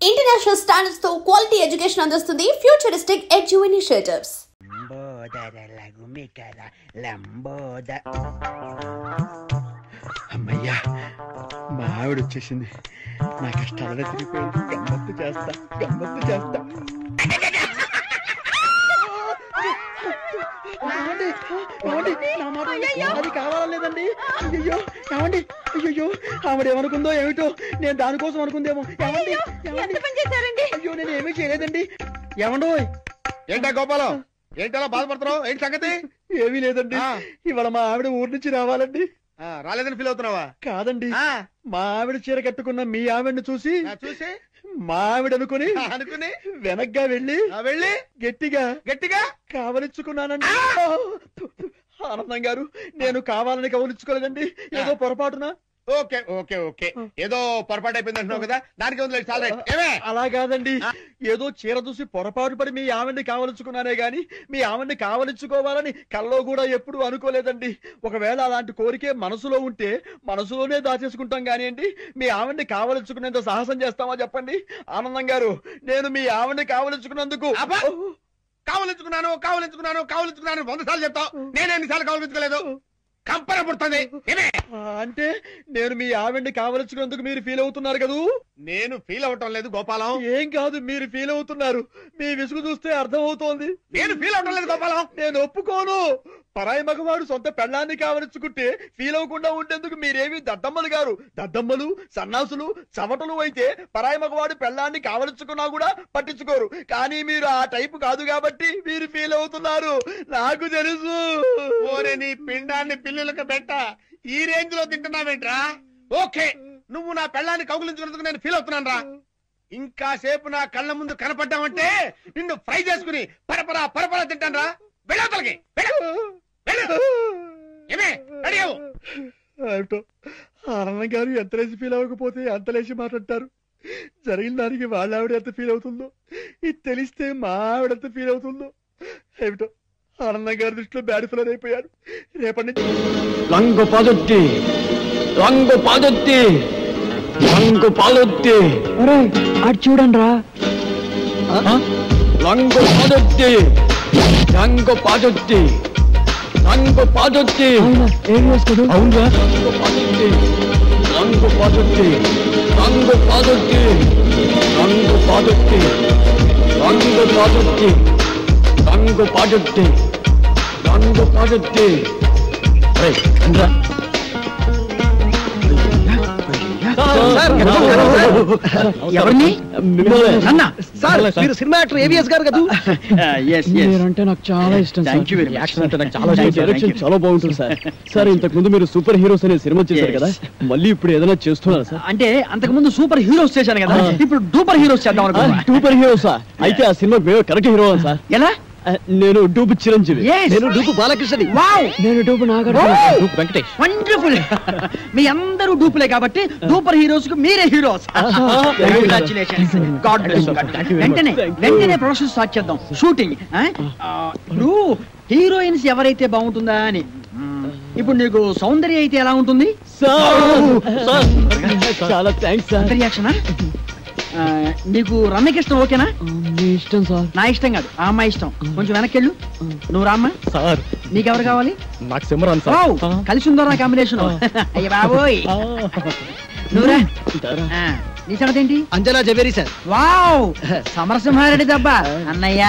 International standards తో quality education అందిస్తుంది futuristic edu initiatives. అమ్మయ్యా, మా ఆవిడ వచ్చేసింది. నా కష్టాలనే తిరిగిపోయింది. గమ్మత్తు చేస్తా. అది కావాలేదండి. అయ్యో ఆవిడ ఏమనుకుందో ఏమిటో, నేను దానికోసం అనుకుందేమో. అయ్యో నేను ఏమీ చేయలేదండి. ఏమండో ఏంటా గోపాలం, ఏంటలా బాధపడుతున్నావు? ఏంటి సంగతి? ఏమీ లేదండి. ఇవాళ మా ఆవిడ ఊరి నుంచి రావాలండి. రాలేదని ఫీల్ అవుతున్నావా? కాదండి, మా ఆవిడ చీర కట్టుకున్న మీ ఆవిడని చూసి మా ఆవిడ అనుకుని వెనక్గా వెళ్ళి గట్టిగా కావలించుకున్నానండి. ఆనందం గారు, నేను కావాలని కవలించుకోలేదండి, ఏదో పొరపాటున. ఓకే ఓకే ఓకే, ఏదో పొరపాటు అయిపోయింది అంటున్నావు కదా, దానికి వదిలేదు. చాలా అలా కాదండి, ఏదో చీర చూసి పొరపాటు పడి మీ ఆవిడ్ని కావలించుకున్నానే గాని మీ ఆవిడ్ని కావలించుకోవాలని కల్లో కూడా ఎప్పుడు అనుకోలేదండి. ఒకవేళ అలాంటి కోరికే మనసులో ఉంటే మనసులోనే దాచేసుకుంటాం కానివ్వండి, మీ ఆవిడ్ని కావలించుకునేంత సాహసం చేస్తామా చెప్పండి? ఆనందం గారు, నేను మీ ఆవిడ్ని కావలించుకున్నందుకు కావలించుకున్నాను 100 సార్లు చెప్తావు. నేను ఎన్నిసార్లు కావలించుకోలేదు? కంపర పుడుతుంది. అంటే నేను మీ ఆవిడ్ని కావలించుకున్నందుకు మీరు ఫీల్ అవుతున్నారు కదూ? నేను ఫీల్ అవటం లేదు గోపాలం. ఏం కాదు, మీరు ఫీల్ అవుతున్నారు. మీ విసుగు చూస్తే అర్థం అవుతోంది. నేను ఫీల్ అవటం లేదు గోపాలం. నేను ఒప్పుకోను. పరాయి మగవాడు సొంత పెళ్ళాన్ని కావలించుకుంటే ఫీల్ అవ్వకుండా ఉండేందుకు మీరేమి దద్దమ్మలు గారు? దద్దమ్మలు, సన్నాసులు, చవటలు అయితే పరాయి మగవాడు పెళ్ళాన్ని కావలించుకున్నా కూడా పట్టించుకోరు. కానీ మీరు ఆ టైపు కాదు కాబట్టి మీరు ఫీల్ అవుతున్నారు. నాకు తెలుసు. ఓరే నీ పిండాన్ని పిల్లులకు పెట్ట, ఈ రేంజ్ లో తింటున్నావేంట్రా? ఓకే, నువ్వు నా పెళ్ళాన్ని కౌగులించుకున్నందుకు నేను ఫీల్ అవుతున్నాను రా. ఇంకా సేపు నా కళ్ళ ముందు కనపడ్డావంటే నిన్ను ఫ్రై చేసుకుని పరపరా తింటాను రా. వెళ్ళవతలకి ఆనందం గారు ఎంత లేచి ఫీల్ అవ్వకపోతే అంత లేచి మాట్లాడతారు. జరిగిన దానికి వాళ్ళ ఆవిడ ఎంత ఫీల్ అవుతుందో, ఇది తెలిస్తే మా ఆవిడ ఎంత ఫీల్ అవుతుందో ఏమిటో. ఆనందం గారి దృష్టిలో బ్యాడ్ ఫిలర్ అయిపోయారు. రేపటి నుంచి రంగు పాదొత్తి అటు చూడండి రా. రంగు పాదొత్తి ఏం వేసుకోడు? అవునురా, రంగు పాదొత్తి ఎవరిని? మీరు సినిమా యాక్టర్ ఏవిఎస్ గారు కదా? అంటే నాకు చాలా ఇష్టం. చాలా బాగుంటుంది సార్. సార్, ఇంతకు ముందు మీరు సూపర్ హీరోస్ అనే సినిమా చేశారు కదా, మళ్ళీ ఇప్పుడు ఏదైనా చేస్తున్నారు సార్? అంటే అంతకు ముందు సూపర్ హీరోస్ చేశాను కదా, ఇప్పుడు డూపర్ హీరోస్ చేద్దాం అనుకుంటున్నా. డూపర్ హీరోసా? అయితే ఆ సినిమా కరెక్ట్ హీరో సార్. ఎలా? నేను డూపు చిరంజీవి. నేను డూపు బాలకృష్ణని. నేను డూపు నాగార్జున. వెంకటేష్. వండర్ఫుల్. మీ అందరూ డూపులే కాబట్టి డూపర్ హీరోస్ కు మీరే హీరోస్. వెంటనే ప్రొడక్షన్ స్టార్ట్ చేద్దాం, షూటింగ్. ఇప్పుడు హీరోయిన్స్ ఎవరైతే బాగుంటుందా అని. ఇప్పుడు నీకు సౌందర్య అయితే ఎలా ఉంటుంది? చాలా థ్యాంక్స్ సార్. రియాక్షనా? నీకు రమ్యకృష్ణ ఓకేనా? మీ ఇష్టం సార్. నా ఇష్టం కాదు, ఆ అమ్మాయి ఇష్టం. కొంచెం వెనక్కెళ్ళు. నువ్వు రామ్మా. సార్, నీకెవరు కావాలి? నాకు సిమరాన్ సార్. కలిసి ఉందో నా కాంబినేషన్. అయ్య బాబోయ్. నువ్వురా. నీ సంగతి ఏంటి? అంజనా జవేరి సార్. వావ్, సమరసింహారెడ్డి దెబ్బ అన్నయ్య.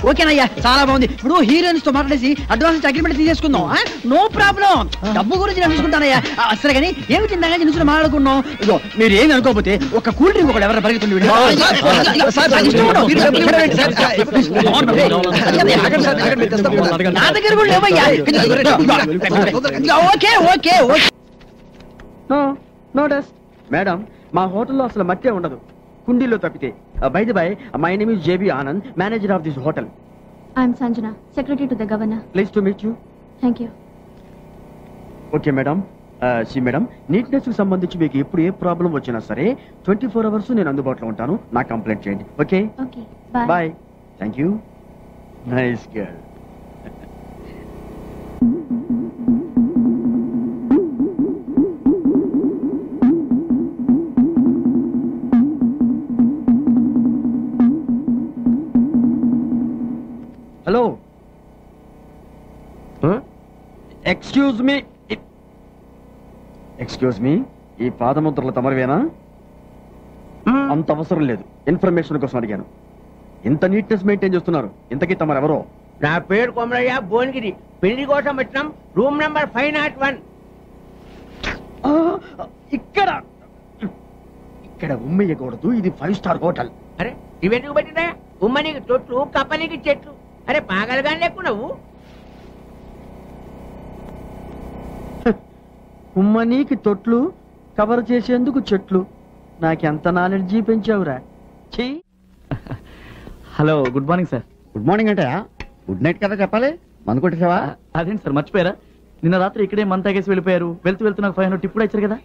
ఓకేనయ్యా, చాలా బాగుంది. ఇప్పుడు హీరోయిన్స్ తో మాట్లాడేసి అడ్వాన్స్ అగ్రిమెంట్ తీసేసుకుందాం. నో ప్రాబ్లం, డబ్బు గురించి నేను చూసుకుంటానయ్యా. సరే కానీ ఏమిటి ఇందాక నుంచి మాట్లాడుకున్నాం? ఇగో మీరు ఏమి అనుకోకపోతే ఒక కూల్ డ్రింక్ ఒకటి ఎవరైనా పరిగెత్తుండే. నా దగ్గర కూడా లేవయ్యా. Okay okay okay. No dust madam, మా హోటల్లో అసలు మట్టే ఉండదు, కుండీలో తప్పితే. By the way, my name is JB Anand, manager of this hotel. I am Sanjana, secretary to the governor. Pleased to meet you. Thank you. Okay, madam. See, madam, neatness కి సంబంధించి మీకు ఎప్పుడు ఏ ప్రాబ్లం వచ్చినా సరే 24 hours నేను అందుబాటులో ఉంటాను. నాకు కంప్లైంట్ చేయండి. Okay? Okay. Bye. Bye. Thank you. Nice girl. Hello, excuse మీ, ఈ పాదముద్రలు తమరివేనా? అంత అవసరం లేదు, ఇన్ఫర్మేషన్ కోసం అడిగాను. ఇంత నీట్నెస్ మెయింటైన్ చేస్తున్నారు, ఇంతకీ తమరెవరో? నా పేరు కొమరయ్య భువనగిరి. పెళ్లి కోసం వచ్చినాం. Room number 501. ఇక్కడ ఉమ్మేయకూడదు, ఇది 5 స్టార్ హోటల్. అరే ఇవెందుకు పెట్టినా? ఉమ్మనికి తొట్లు, కప్పనికి చెట్లు. అరే పాగలగాని లేకు నువ్వు. ఉమ్మనీకి తొట్లు, కవర్ చేసేందుకు చెట్లు. నాకెంత నాలెడ్జీ పెంచావురా. Hello, good morning sir. Good morning అంటే గుడ్ నైట్ కదా చెప్పాలి. మందు కొట్టేసావా? అదేంటి సార్, మర్చిపోయారా? నిన్న రాత్రి ఇక్కడే మంత తాగేసి వెళ్ళిపోయారు. వెళ్తూ నాకు 500 టిప్ కూడా ఇచ్చారు కదా.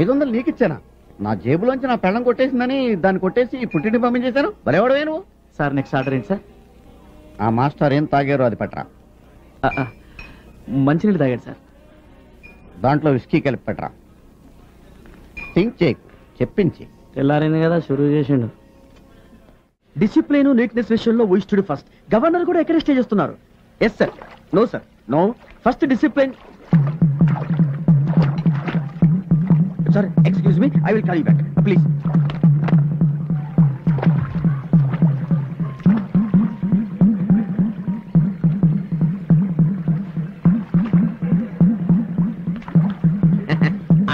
500 నీకు ఇచ్చానా? నా జేబులోంచి నా పెళ్ళం కొట్టేసిందని దాన్ని కొట్టేసి పుట్టింటి పంపించేశాను. బరేవాడు నువ్వు. సార్ నెక్స్ట్ ఆర్డర్ ఏంటి సార్? ఆ మాస్టర్ ఏం తాగారో అది పట్టరా. మంచినీళ్ళు తాగాడు సార్. దాంట్లో విస్కీ కలిపి పెట్టరా. థింక్ చేయి, చెప్పించి. తెల్లారైంది కదా, షురూ చేసిండు. డిసిప్లిన్, నీట్నెస్ విషయంలో వీ స్టడీ ఫస్ట్. గవర్నర్ కూడా ఎక్కడ స్టే చేస్తున్నారు. Yes sir. No sir, no. First discipline. Sir excuse me, I will call you back please.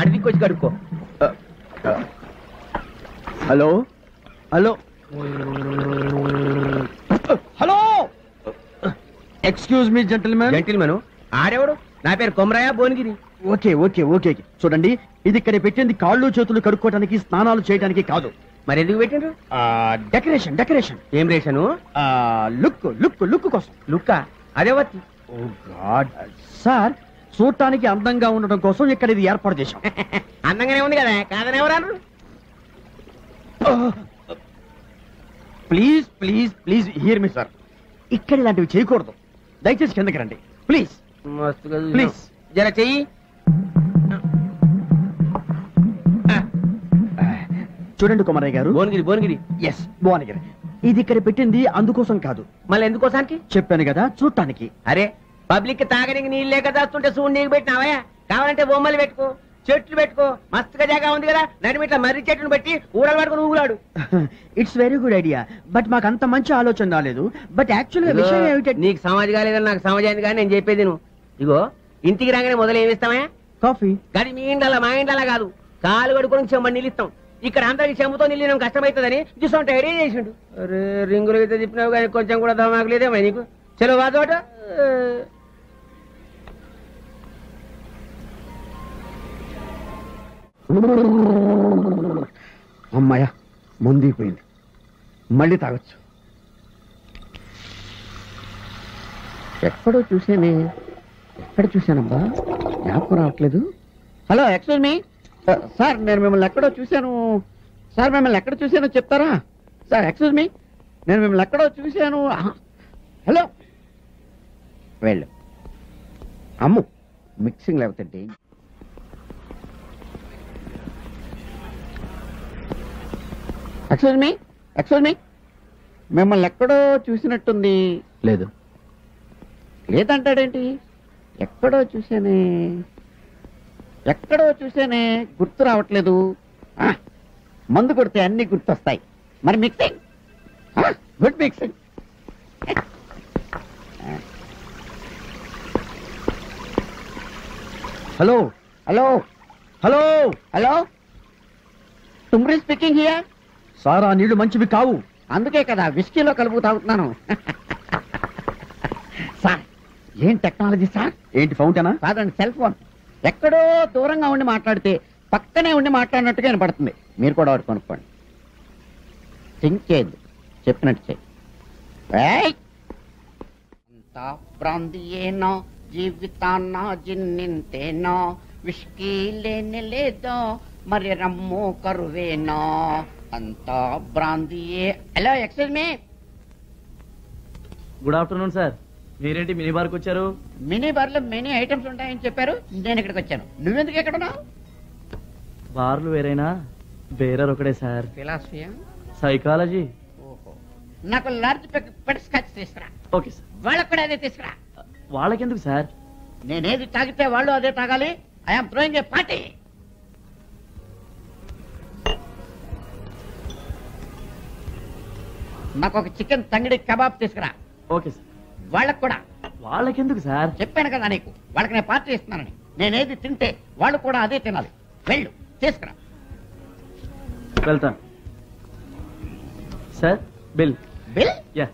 అడవికి వచ్చి కడుక్కో. Hello hello hello, excuse me gentlemen. Gentlemen ఆడేవాడు? నా పేరు Komaraiah Bhuvanagiri. Okay okay okay, చూడండి, ఇది ఇక్కడ పెట్టింది కాళ్ళు చేతులు కడుక్కోవడానికి, స్నానాలు చేయడానికి కాదు. మరి ఎందుకు పెట్టిండ్రు? Decoration decoration. ఏం రేషను? లుక్ లుక్ లుక్ కోసం. లుక్కా? అదే వత్తి. ఓ గాడ్ సార్, చూడటానికి అందంగా ఉండడం కోసం ఇక్కడ ఇది ఏర్పాటు చేశాం. అందంగానే ఉంది కదా, కాదని ఎవరు? Please please please here me sir, ఇక్కడ ఇలాంటివి చేయకూడదు. దయచేసి కిందకి రండి ప్లీజ్. ప్లీజ్ జర చెయ్యి. చూడండి కుమారయ్య గారు. భువనగిరి భువనగిరి. ఎస్, భువనగిరి. ఇది ఇక్కడ పెట్టింది అందుకోసం కాదు. మళ్ళీ ఎందుకోసానికి? చెప్పాను కదా, చూడటానికి. అరే పబ్లిక్ కి తాగడానికి నీళ్ళు లేక దాస్తుంటే చూడు నీకు పెట్టినావా? కావాలంటే బొమ్మలు పెట్టుకో, చెట్లు పెట్టుకో, మస్తుగా జాగా ఉంది కదా. నడిమిట్ల మర్రి చెట్టును పెట్టి ఊడలు పట్టుకుని ఊగులాడు. It's very good idea, but మాకు అంత మంచి ఆలోచన రాలేదు. బట్ యాక్చువల్ గా విషయం ఏమిటంటే, నీకు సమాజ్ కాలేదని నాకు సమాజ్ అయింది కానీ నేను చెప్పేది నువ్వు. ఇగో ఇంటికి రాగానే మొదలు ఏమిస్తామా? కాఫీ. కానీ మీ ఇండ్ల మా ఇండ్ల కాదు, కాలు కడుకొని చెమ్మని నీళ్ళు ఇస్తాం. ఇక్కడ అందరికి చెంబుతో నీళ్ళు కష్టమవుతుందని చూసుకుంటే ఐడియా చేసిండు. అరే రింగులు అయితే చెప్పినావు కానీ కొంచెం కూడా దమాకు లేదేమో నీకు. చలో వాదోట. అమ్మాయ ముందిపోయింది, మళ్ళీ తాగొచ్చు. ఎక్కడో చూసానే, ఎక్కడ చూశానబ్బా, జ్ఞాపకం రావట్లేదు. హలో ఎక్స్క్యూజ్ మీ సార్, నేను మిమ్మల్ని ఎక్కడో చూశాను సార్. మిమ్మల్ని ఎక్కడ చూశానో చెప్తారా సార్? ఎక్స్క్యూజ్ మీ, నేను మిమ్మల్ని ఎక్కడో చూశాను. హలో, వెళ్ళు. అమ్ము మిక్సింగ్ లేకపోతే. ఎక్స్క్యూజ్ మీ, మిమ్మల్ని ఎక్కడో చూసినట్టుంది. లేదు. లేదంటాడేంటి? ఎక్కడో చూసానే, గుర్తు రావట్లేదు. మందు కొడితే అన్ని గుర్తొస్తాయి. మరి mixing, good mixing. Hello hello hello hello, Thumri speaking here. Sir, ఆ నీళ్లు మంచివి కావు. అందుకే కదా విస్కీలో కలుపు తాగుతున్నాను. సార్, ఏం టెక్నాలజీ సార్? ఏంటి ఫౌంటైనా? కాదండి, సెల్ ఫోన్. ఎక్కడో దూరంగా ఉండి మాట్లాడితే పక్కనే ఉండి మాట్లాడినట్టుగా వినపడుతుంది. మీరు కూడా ఒకటి కొనుక్కోండి. థింక్ చేయద్దు, చెప్పినట్టు చేయి. అంతా ప్రాంతీయేనో జీవితాన్న జిన్నింతేనో, విస్కీ లేని లేదో మరి రమ్ము కరువేనో, అంతా బ్రాందీయే. Hello excuse me. Good afternoon sir. మీరేంటి మినీ బార్కి వచ్చారు? మినీ బార్ లో మెనీ ఐటమ్స్ ఉంటాయని చెప్పారు, నేను ఇక్కడికి వచ్చాను. నువ్వెందుకు ఎక్కడ ఉన్నావు? బార్లు వేరైనా బేరర్ ఒకడే సార్. ఫిలాసఫియా? సైకాలజీ. ఓహో, నాకు లార్జ్ బటర్ స్కాచ్ తీసుకురా. Okay sir. వాళ్ళకు కూడా అదే తీసుకురా. వాళ్ళకెందుకు సార్? నేనేది తాగితే వాళ్ళు అదే తాగాలి. I'm throwing a party. నాకు ఒక చికెన్ తంగిడి కబాబ్ తీసుకురా. Okay sir. వాళ్ళకు కూడా. వాళ్ళకెందుకు సార్? చెప్పాను కదా నీకు, వాళ్ళకి నేను పార్టీ ఇస్తున్నానని. నేనేది తింటే వాళ్ళు కూడా అదే తినాలి. వెళ్ళు తీసుకురా. వెళ్తాను sir. Bill. Bill? Yeah.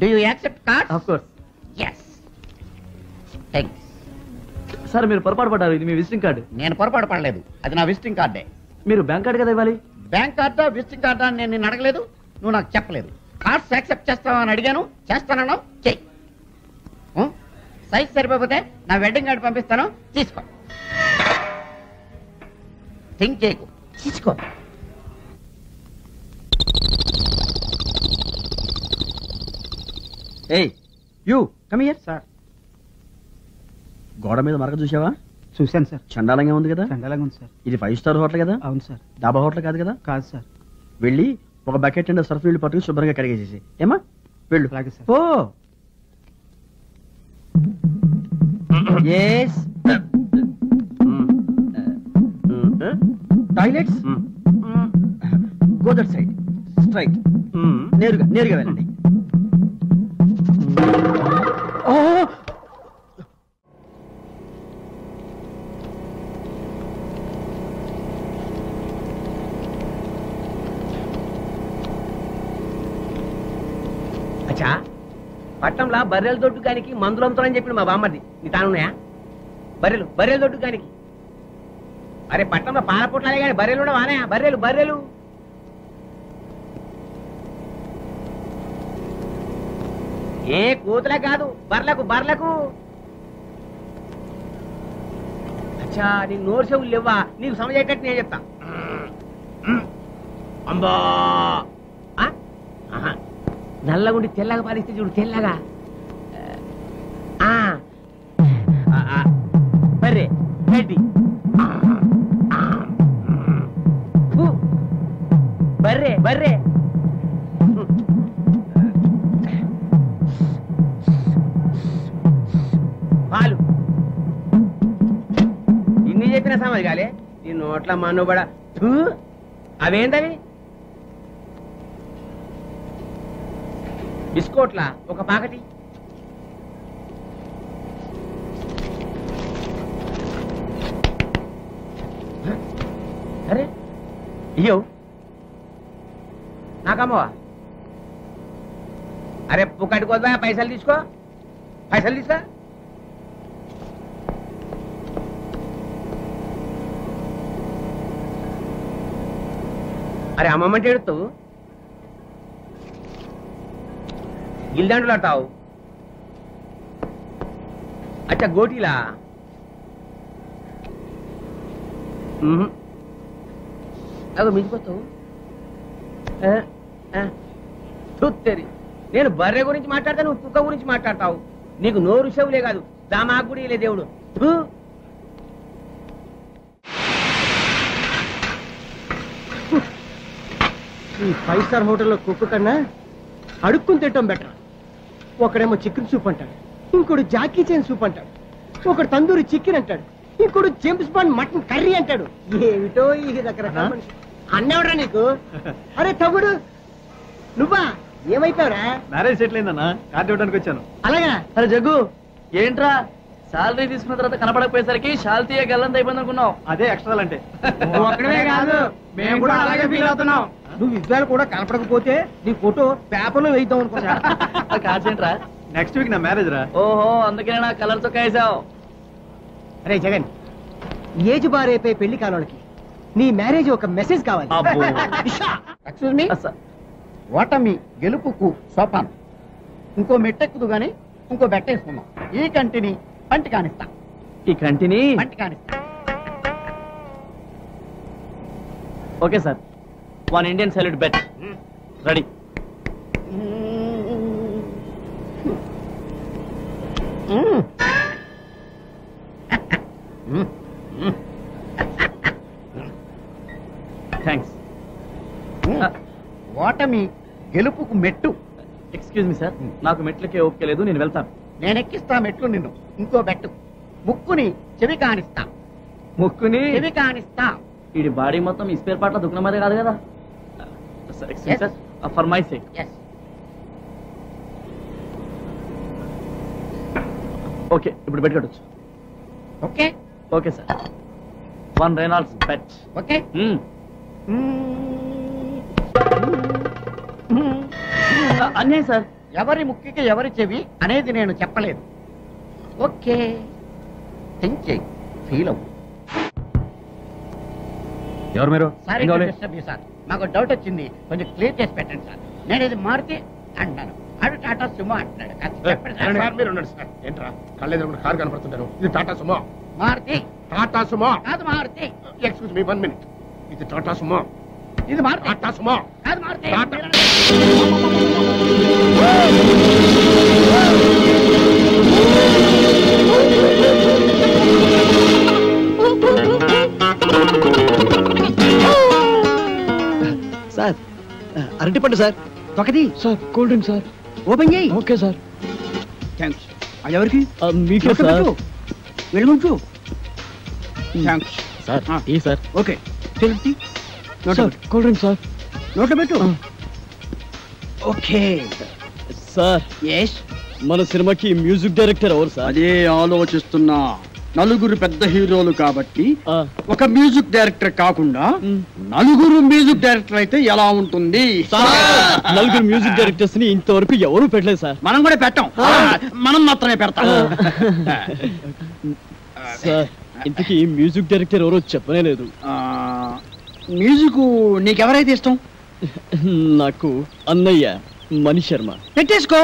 Do you accept card? Of course. Yes. Thanks. Sir మీరు పొరపాటు పడ్డారు. ఇది మీ విజిటింగ్ కార్డు. నేను పొరపాటు పడలేదు, అది నా విజిటింగ్ కార్డే. మీరు బ్యాంక్ కార్డు కదా ఇవ్వాలి. బ్యాంక్ కార్డా విజిటింగ్ కార్డా అని నేను నిన్ను అడగలేదు, నువ్వు నాకు చెప్పలేదు. కార్డ్స్ యాక్సెప్ట్ చేస్తావా అని అడిగాను, చేస్తానన్నావు, చెయ్యి. సైజ్ సరిపోతే నా వెడ్డింగ్ కార్డు పంపిస్తాను, తీసుకో. థింక్ చేయకు, తీసుకో. ఏయ్ యూ కమ్ హియర్ సార్. గోడ మీద మరక చూసావా? చూశాను సార్. చండాలంగా ఉంది కదా? చండాలంగా ఉంది సార్. ఇది 5 స్టార్ హోటల్ కదా? అవును సార్. డాబా హోటల్ కాదు కదా? కాదు సార్. వెళ్ళి ఒక బకెట్ అండ్ సర్ఫ్ నీళ్ళు పట్టుకుని శుభ్రంగా కడిగేసేసి ఏమా వెళ్ళు. అలాగే sir. Oh yes toilets go that side straight. నేరుగా వెళ్ళండి. అచ్చా, పట్టంలా బర్రెల దొడ్డు కానికి మందులు అమ్ముతారని చెప్పిన మా బామ్మది నీ తానున్నాయా? బర్రెల దొడ్డు కానికి. అరే పట్టంలో పాల పొట్లాలే కానీ బర్రెలు కూడా వానాయా? బర్రెలు ఏ కూతులే కాదు, బర్లకు. అచ్చా, నీకు నోరు చెవులు లేవా? నీకు సమజేటట్టు నేను చెప్తా. అంబా నల్లగుండి తెల్లగా పాలిస్తే చూడు, తెల్లగా. బర్రె గడ్డి. బర్రె పాలు. ఇన్ని చెప్పిన సమజ్ కాలే నీ నోట్ల మనుబడ. అవేంటవి? బిస్కోట్లా ఒక పాకటి. అరే ఇయ్యో నాకమ్మవా? అరే పుక్కటి కోదా, పైసలు తీసుకో. అరే అమ్మమ్మంటే ఎడుతావు, గిల్దండులు ఆడతావు. అచ్చా గోటీలా? అదో మించిపోతావు. చూత్తేరి, నేను బర్రె గురించి మాట్లాడతా, నువ్వు కుక్క గురించి మాట్లాడతావు. నీకు నోరు చెవులే కాదు, దామాకు కూడా లే దేవుడు. ఈ 5 స్టార్ హోటల్లో కుక్క కన్నా అడుక్కుని తింటాం బెటర్. ఒకడేమో చికెన్ సూప్ అంటాడు, ఇంకోడు జాకీ చైన్ సూప్ అంటాడు, ఒకడు తందూరి చికెన్ అంటాడు, ఇంకోడు జేమ్స్ బాండ్ మటన్ కర్రీ అంటాడు. ఏమిటో ఈ రకరకాల మనిషి. అన్నెవడరా నీకు? అరే తమ్ముడు, నువ్వా? ఏమైపోయావురా? మ్యారేజ్ సెటిల్ అయిందన్నా, కార్డు ఇవ్వడానికి వచ్చాను. అలాగా? అరే జగ్గు, ఏంట్రా శాలరీ తీసుకున్న తర్వాత కనపడకపోయేసరికి శాలతీయ గల్లంత అయిపోయింది అనుకున్నావు? అదే ఎక్స్ట్రా అంటే. ఒక్కడే కాదు, మేము కూడా అలాగే ఫీల్ అవుతున్నాం. నువ్వు విజయాలు కూడా కనపడకపోతే నీ ఫోటో పేపర్లో వేద్దాం అనుకున్నా. కాసేంట్రా, నెక్స్ట్ వీక్ నా మ్యారేజ్ రా. ఓహో, అందుకే నా కలర్ చొక్కా వేసావు. అరే జగన్, ఏజ్ బారైపోయి పెళ్లి కాలానికి నీ మ్యారేజ్ ఒక మెసేజ్ కావాలి. ఎక్స్క్యూజ్ మీ, ఓటమి గెలుపుకు సోపానం. ఇంకో మెట్టెక్కుదు గాని ఇంకో బెట్టేసుకుందాం. ఈ కంటిని పంటి కానిస్తా. ఈ కంటిని పంటి కానిస్తా. Okay sir, 1 Indian salute bet ready. Thanks. ఓటమి గెలుపుకు మెట్టు. ఎక్స్క్యూజ్ మీ సార్, నాకు మెట్లకే ఓకే లేదు, నేను వెళ్తాను. నేనెక్కిస్తా మెట్లు నిన్ను. ఇంకో బెట్టు. ముక్కుని చెవి కానిస్తా. ముక్కుని చెవి కానిస్తా. వీడి బాడీ మొత్తం ఈ స్పేర్ పార్ట్ల దుకాణం అదే కాదు కదా. Excuse sir, for my sake. Okay, ఇప్పుడు బెట్ కట్టొచ్చు. Okay okay sir. 1 Reynolds bet. Okay. అన్యాయం సార్. ఎవరి ముక్కికి ఎవరి చెవి అనేది నేను చెప్పలేదు. ఓకే, థింక్ చేయి, ఫీల్ అవ్వు. ఎవరు మీరు? సారీ సార్, మాకు డౌట్ వచ్చింది, కొంచెం క్లియర్ చేసి పెట్టండి సార్. నేను ఇది మారుతి అంటాను, ఆడు టాటా సుమో అంటున్నాడు. మీరు ఉండండి సార్. ఏంట్రా కళ్ళెదురు కారు కనపడుతుంటాను. ఇది టాటా సుమో. మారుతి టాటా సుమో కాదు మారుతి. Excuse me 1 minute. ఇది టాటా సుమో. ఇది మారుతి. టాటా సుమో కాదు మారుతి. సార్ అరటిపండు సార్. ఒకటి sir. Cool drink sir. Open చేయి. Okay sir. థ్యాంక్స్. అది ఎవరికి? మీకే సార్. వెళ్ళుంచు. Thanks sir. ఈ sir. Okay, Telugu cool drink sir. నోట్లో పెట్టు. Okay sir. ఎస్. మన సినిమాకి మ్యూజిక్ డైరెక్టర్ ఎవరు సార్? అదే ఆలోచిస్తున్నా. నలుగురు పెద్ద హీరోలు కాబట్టి ఒక మ్యూజిక్ డైరెక్టర్ కాకుండా నలుగురు మ్యూజిక్ డైరెక్టర్ అయితే ఎలా ఉంటుంది? నలుగురు మ్యూజిక్ డైరెక్టర్స్ ని ఇంతవరకు ఎవరు పెట్టలేదు సార్. మనం కూడా పెట్టాం. మనం మాత్రమే పెడతాం సార్. ఇంతకీ మ్యూజిక్ డైరెక్టర్ ఎవరో చెప్పనే లేదు. మ్యూజిక్ నీకెవరైతే ఇష్టం? నాకు అన్నయ్య మణి శర్మ. పెట్టేసుకో.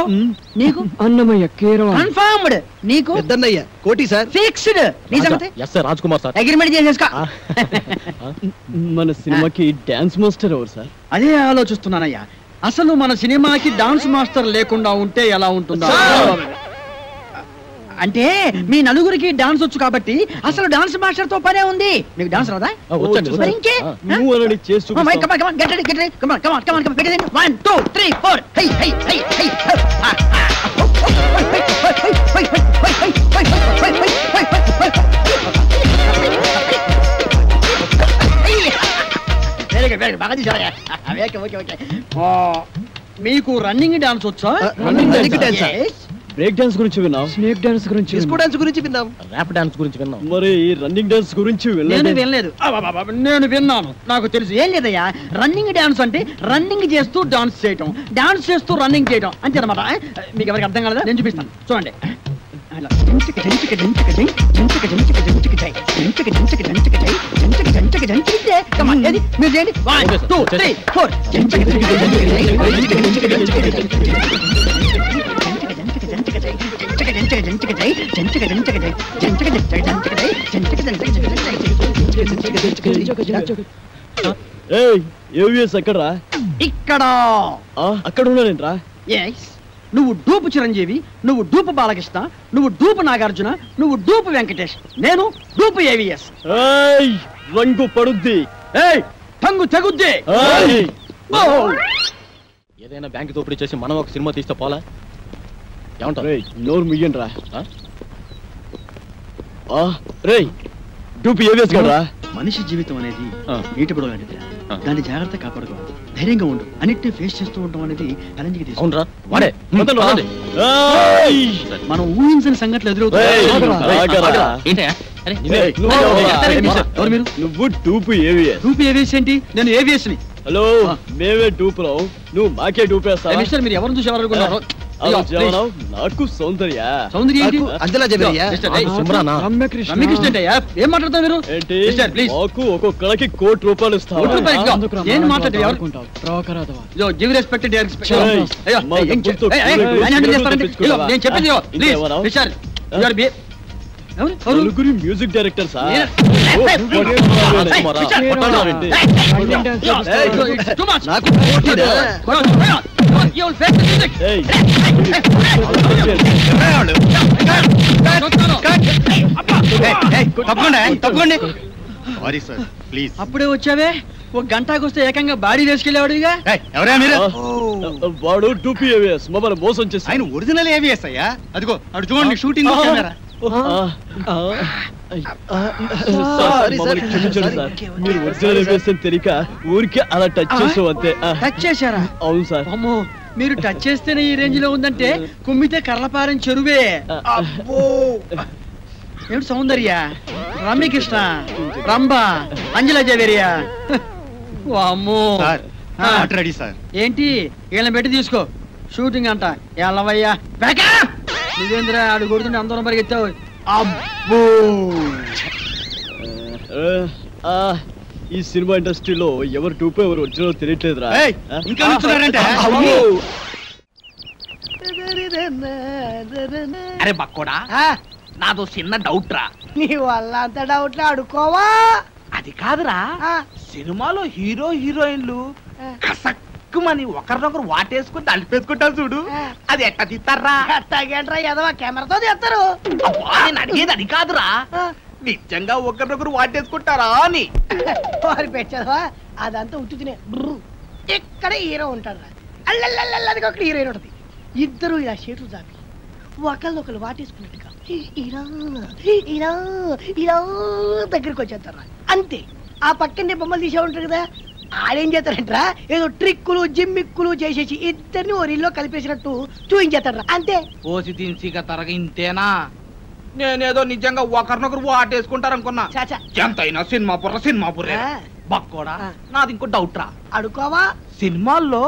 నీకు? అన్నమయ్య కేరళ. కన్ఫర్మ్డ్. నీకు? పెద్దన్నయ్య కోటి సార్. ఫిక్స్డ్. నీ సంగతి? Yes sir, Raj Kumar sir. Agreement చేసేసుకో. మన సినిమాకి డాన్స్ మాస్టర్ ఎవరు సార్? అదే ఆలోచిస్తున్నానయ్యా. అసలు మన సినిమాకి డాన్స్ మాస్టర్ లేకుండా ఉంటే ఎలా ఉంటుందా? అంటే మీ నలుగురికి డాన్స్ వచ్చు కాబట్టి అసలు డాన్స్ మాస్టర్ తో పనే ఉంది. మీకు డాన్స్ రాదా? మరి ఇంకే? నువ్వు అలాంటి చేస్తూ Come on, get ready. Come on. Begin. 1, 2, 3, 4. Hey. Very good. బాగా తీసావయ్యా. ఓకే. మీకు రన్నింగ్ డాన్స్ వచ్చా? Running dance. బ్రేక్ డాన్స్ గురించి విన్నాం, స్నేక్ డాన్స్ గురించి, డిస్కో డాన్స్ గురించి విన్నాం, ర్యాప్ డాన్స్ గురించి విన్నాం. మరి రన్నింగ్ డాన్స్ గురించి నేను వినలేదు. నేను విన్నాను, నాకు తెలుసు. ఏం లేదయ్యా, రన్నింగ్ డాన్స్ అంటే రన్నింగ్ చేస్తూ డాన్స్ చేయటం, డాన్స్ చేస్తూ రన్నింగ్ చేయటం అంతే అనమాట. మీకు ఎవరికి అర్థం కాలేదా? నేను చూపిస్తాను, చూడండి. మీరు చేయండి. 1, 2, 3, 4. ఎక్కడరా? ఇక్కడ. అక్కడ ఉన్నానేంట్రా? నువ్వు డూపు చిరంజీవి, నువ్వు డూపు బాలకృష్ణ, నువ్వు డూపు నాగార్జున, నువ్వు డూపు వెంకటేష్, నేను డూపు ఏవిఎస్. రంగు పడుద్ది, తంగు తెగుద్ది. ఏదైనా బ్యాంక్ దోపిడీ చేసి మనం ఒక సినిమా తీస్తే పోలా? ఏమంటారు? నోరు ముయ్యండి రా. రేయ్ డూపు ఏవిఎస్ కదరా? మనిషి జీవితం అనేది నీటి బుడగ లాంటిది. దాన్ని జాగ్రత్త కాపాడుకోవాలి, ధైర్యంగా ఉండు. అన్నిటినీ ఫేస్ చేస్తూ ఉండడం అనేది ఛాలెంజ్కి తీసుకుంటా. మనం ఊహించిన సంఘటనలు ఎదురవుతాయి. నువ్వు డూపు ఏవిఎస్. డూపు ఏవిఎస్ ఏంటి? నేను ఏవిఎస్ ని. హలో, మేమే డూపులో, నువ్వు మాకే డూపేస్తా. మిస్టర్, మీరు ఎవరు చూసి ఎవరు అనుకున్నారు? నాకు సౌందర్య. ఏం మాట్లాడతావు మీరు? మాకు ఒక్కొక్కడికి ₹1,00,00,000 ఇస్తావు. నేను మాట్లాడతావు. నలుగురి మ్యూజిక్ డైరెక్టర్ సార్. తప్పకుండా. Sorry sir please. అప్పుడే వచ్చావే, ఒక గంటకు వస్తే ఏకంగా బాడీ వేసుకెళ్ళేవాడుగా. ఎవరా మీరు? వాడు టూపీ ఏవిఎస్ మమ్మల్ని మోసం చేసి. ఆయన ఒరిజినల్ ఏవిఎస్ అయ్యా. అదిగో అటు చూడండి షూటింగ్ కెమెరా. మీరు ఒరిజినల్ ఏవిఎస్ అని తెలియక ఊరికే అలా టచ్ చేసాం అంతే. టచ్ చేశారా? అవును సార్. అమ్మో, మీరు టచ్ చేస్తేనే ఈ రేంజ్ లో ఉందంటే కుమ్మితే కర్లపారం చెరువే. ఏమిటి సౌందర్య, రమ్యకృష్ణ, రంభ, అంజలా జవేరియా. అమ్మో రెడీ సార్. ఏంటి వీళ్ళని పెట్టి తీసుకో, షూటింగ్ అంట. ఎల్లవయ్యా నువ్వేంద్ర ఆడు కొడుతుంటే అందరం పరిగెత్తావు. అబ్బో, ఈ సినిమా ఇండస్ట్రీలో ఎవరు టూపే ఎవరు ఒరిజినల్ తెలియట్లేదురా. ఇంకా నుంచున్నారంటే. అరే బక్కోడా, నాదో చిన్న డౌట్ రా. నీ వల్ల అంత డౌట్లు అడుకోవా? అది కాదురా, సినిమాలో హీరో హీరోయిన్లు కసక్కుమని ఒకరినొకరు వాటేసుకుని తలిపేసుకుంటారు చూడు, అది ఎట్ట తీస్తారా? అట్టాగేంట్రా ఎదవా, కెమెరాతో తీస్తారు. నేను అడిగేది అది కాదురా, నిజంగా ఒకరినొకరు వాటేసుకుంటారా అని. వారి పెట్టదవా, అదంతా ఉత్తునే. ఇక్కడ హీరో ఉంటాడు, అల్లల్లది ఒక హీరోయిన్ ఉంటుంది. ఇద్దరు ఇలా షేట్లు చాపి ఒకళ్ళొకరు వాటేసుకున్నట్టుగా ఇలా ఇలా ఇలా దగ్గరికి వచ్చేస్తారా అంతే. ఆ పక్కనే బొమ్మలు తీసే ఉంటారు కదా, ఆడేం చేస్తారంటరా ఏదో ట్రిక్కులు జిమ్మిక్కులు చేసేసి ఇద్దరిని ఓ రీల్లో కలిపేసినట్టు చూయించేస్తారా అంతే. పోసి తిన్సిగా తరగ ఇంతేనా? నేనేదో నిజంగా ఒకరినొకరు వాటేసుకుంటారనుకున్నా. ఎంతైనా సినిమా బుర్రే. బక్కోడా, నాది ఇంకో డౌట్ రా. అడుకోవా? సినిమాల్లో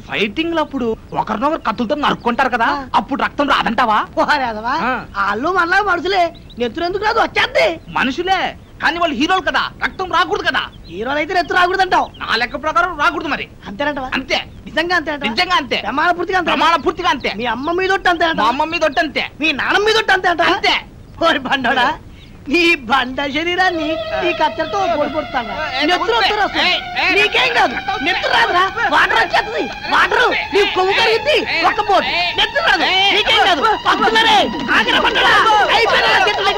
ఫైటింగ్ అప్పుడు ఒకరినొకరు కత్తులతో నరుక్కుంటారు కదా, అప్పుడు రక్తం రాదంటావా? వాళ్ళు మనలా మనుషులే, నెత్తురు ఎందుకు రాదు, వచ్చేద్ది. మనుషులే కానీ వాళ్ళు హీరోలు కదా, రక్తం రాకూడదు కదా. హీరోలు అయితే నెత్తు రాకూడదు అంటావు. నా లెక్క ప్రకారం రాకూడదు మరి. అంతేనంటవా? అంతే. నిజంగా అంతే? నిజంగా అంతే. ప్రమాణ పూర్తిగా అంతే. మీ అమ్మ మీద అంతే, మా అమ్మ మీద అంతే, మీ నాన్న మీద అంతే అంతే. ఓరి బండోడా, నీ బండ శరీరాన్ని నీ కత్తెరతో పొడిపోతాను. నీకేం కాదు, నెత్తు రాదురా, వాటర్ వచ్చేస్తుంది. వాటర్ నీ కొవ్వు కరిగింది, ఒక్క పోటు నెత్తు రాదు, నీకేం కాదు. పట్టుకున్నారే ఆగిన బండోడా, అయిపోయినా చెట్లు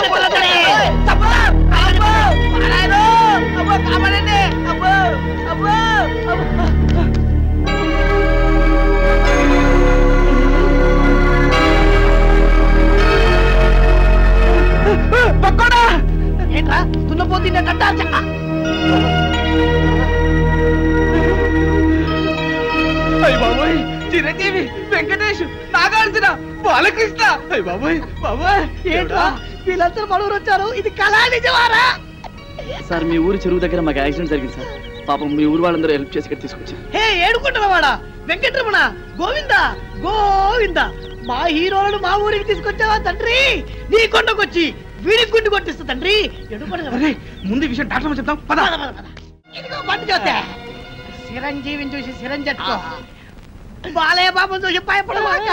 ఎక్కడ ఏంట్రా తున్నపోతుండే కట్టాలి చెక్క. బాబోయ్, చిరంజీవి, వెంకటేష్, నాగార్జున, బాలకృష్ణ. బాబోయ్ బాబోయ్, ఏంట్రా వీళ్ళందరూ మనూరు వచ్చారు, ఇది కళా నిజమారా? సార్ మీ ఊరి చెరువు దగ్గర మాకు యాక్సిడెంట్ జరిగింది సార్. పాపం మీ ఊరు వాళ్ళందరూ హెల్ప్ చేసి ఇక్కడ తీసుకొచ్చారు. హే ఏడుకుంటున్నవాడా, వెంకటరమణ, గోవింద గోవింద, మా హీరోలను మా ఊరికి తీసుకొచ్చావా తండ్రి? నీ కొండకొచ్చి వీడికి గుండు కొట్టిస్తా తండ్రి. ముందు విషయం డాక్టర్ చెప్తాం. పద. ఇదిగో బండి చూస్తే చిరంజీవిని చూసి చిరంజట్టుకో, బాలయ్య బాబుని చూసి భయపడమాక,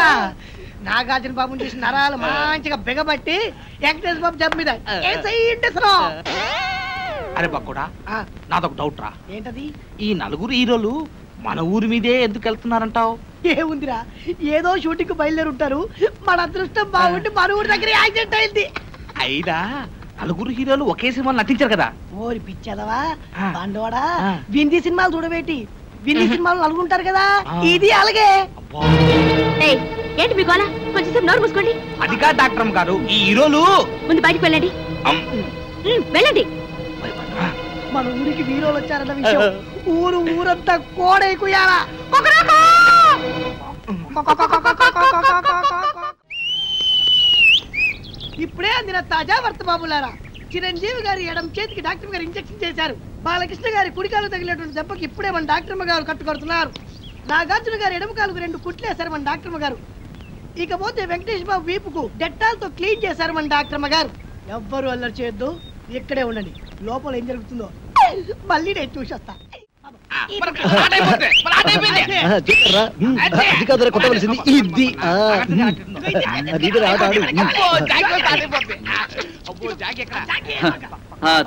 నాగార్జున బాబుని చూసి నరాలు మంచిగా బిగబట్టి వెంకటేశ్వర బాబు జబ్బు మీద అరే బక్కుడా, నాదొక డౌట్ రా. ఏంటది? ఈ నలుగురు హీరోలు మన ఊరి మీదే ఎందుకు వెళ్తున్నారంటావు? ఏముందిరా, ఏదో షూటింగ్ బయలుదేరి ఉంటారు. మన అదృష్టం బాగుండి మన ఊరి దగ్గర యాక్సిడెంట్ అయింది. అయినా నలుగురు హీరోలు ఒకే సినిమాలు నటించారు కదా. ఓరి పిచ్చదవా బండోడా, వింది సినిమాలు చూడబెట్టి వింది సినిమాలు నలుగుంటారు కదా, ఇది అలాగే. ఏంటి మీ గోల? కొంచెం నోరు మూసుకోండి. అది కాదు డాక్టర్ గారు, ఈ హీరోలు ముందు బయటికి వెళ్ళండి. వెళ్ళండి. మన ఊరికి హీరోలు వచ్చారన్న విషయం ఊరంతా కోడైకుయాలా. ఇప్పుడే అందిన తాజా వర్తమానులారా, చిరంజీవి గారి ఎడం చేతికి డాక్టర్ గారు ఇంజెక్షన్ చేశారు. బాలకృష్ణ గారి కుడికాలు తగిలినటువంటి దెబ్బకి ఇప్పుడే మన డాక్టర్ గారు కట్టుకొడుతున్నారు. నాగార్జున గారు ఎడమ కాలుకు 2 కుట్లేశారు మన డాక్టర్ గారు. ఇకపోతే వెంకటేష్ బాబు వీపుకు డెట్టాల్తో క్లీన్ చేశారు మన డాక్టర్ గారు. ఎవ్వరు అల్లరి చేయొద్దు, ఇక్కడే ఉండండి. లోపల ఏం జరుగుతుందో మళ్ళీ నేను చూసేస్తా.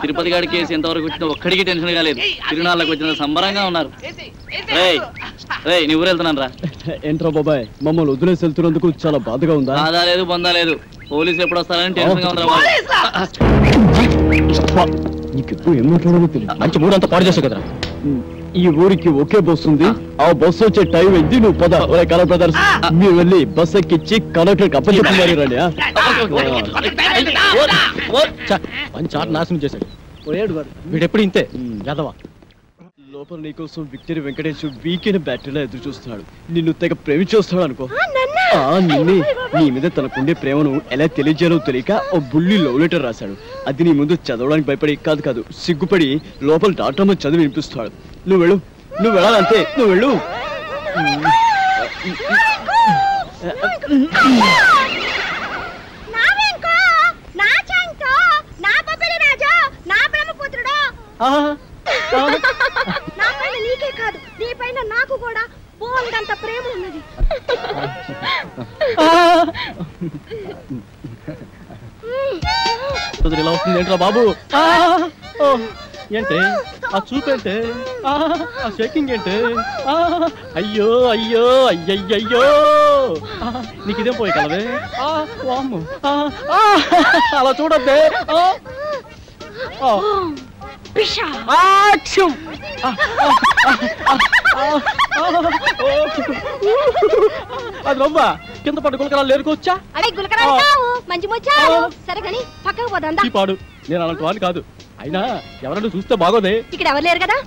తిరుపతి గారి కేసు ఎంతవరకు వచ్చినా ఒక్కడికి టెన్షన్ కాలేదు. తిరునాళ్ళకి వచ్చిన సంబరంగా ఉన్నారు. నీ ఊరు వెళ్తున్నాను రా. ఏంట్రా బాబాయ్, మమ్మల్ని వదిలేసి వెళ్తున్నందుకు చాలా బాధగా ఉందా? బాధ లేదు, బందా లేదు. పోలీసులు ఎప్పుడు వస్తారని టెన్షన్ గా ఉన్నారు. నీకెప్పుడు ఏం మాట్లాడాలో తెలియదు. మంచి మూడంతా పాడు చేసావు కదరా. ఈ ఊరికి ఒకే బస్సు ఉంది. ఆ బస్సు వచ్చే టైం అయింది. నువ్వు పద. కలర్ బ్రదర్స్ మీరు వెళ్ళి బస్ ఎక్కిచ్చి కండక్టర్ అప్పచెప్పమని రండి. మంచి ఆట నాశనం చేశాడు. వీడెప్పుడు ఇంతే యాదవా. లోపల నీకోసం విక్టరీ వెంకటేష్ వీకెండ్ బ్యాటరీలో ఎదురు చూస్తున్నాడు. నిన్ను తెగ ప్రేమించేస్తాడు అనుకో. నిన్నే నీ మీద తనకుండే ప్రేమను ఎలా తెలియజేయాలో తెలియక ఓ బుల్లి లవ్ లెటర్ రాశాడు. అది నీ ముందు చదవడానికి భయపడి కాదు సిగ్గుపడి లోపల డాక్టర్ చదివి వినిపిస్తాడు. నువ్వు వెళ్ళు, నువ్వు వెళ్ళాలంతే, నువ్వు వెళ్ళు. నీకే కాదు, నీ పైన నాకు కూడా బోల్డంత ప్రేమ ఉన్నది. ఇలా వస్తుంది ఏంట్రా బాబు? ఏంటే ఆ చూపేంటే, ఆ షేకింగ్ ఏంటే? అయ్యో అయ్యో అయ్యయ్యో, నీకు ఇదేం పోయి కలవే. అలా చూడద్దే. అది రవ్వ కింద పట్టు గులకరాలు లేరుకోవచ్చా? మంచి ముచ్చావు. సరే కానీ పక్కకు పోదా పాడు. నేను అలాంటి వాడిని కాదు. అయినా ఎవరైనా చూస్తే బాగోదే. ఇక్కడ ఎవరు లేరు కదా.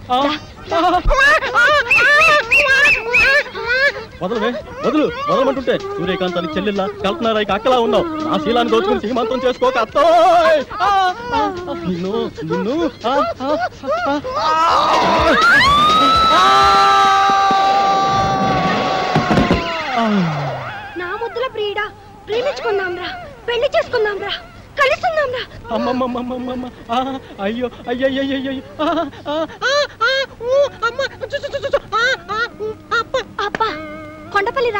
వదలవే, వదలమంటుంటే సూర్యకాంతాన్ని చెల్లెల్లా కల్పనారా అక్కలా ఉన్నావు. నా శీలాన్ని దోచుకుని సీమంతం చేసుకోక అత్తో. నిన్ను నిన్ను నా ముద్దుల ప్రియుడా, ప్రేమించుకుందాం రా, పెళ్లి చేసుకుందాం రా, కలుసుకుందాం రా. అమ్మమ్మమ్మమ్మమ్మ, అయ్యో అయ్యయ్యో, అబ్బా కొండపల్లి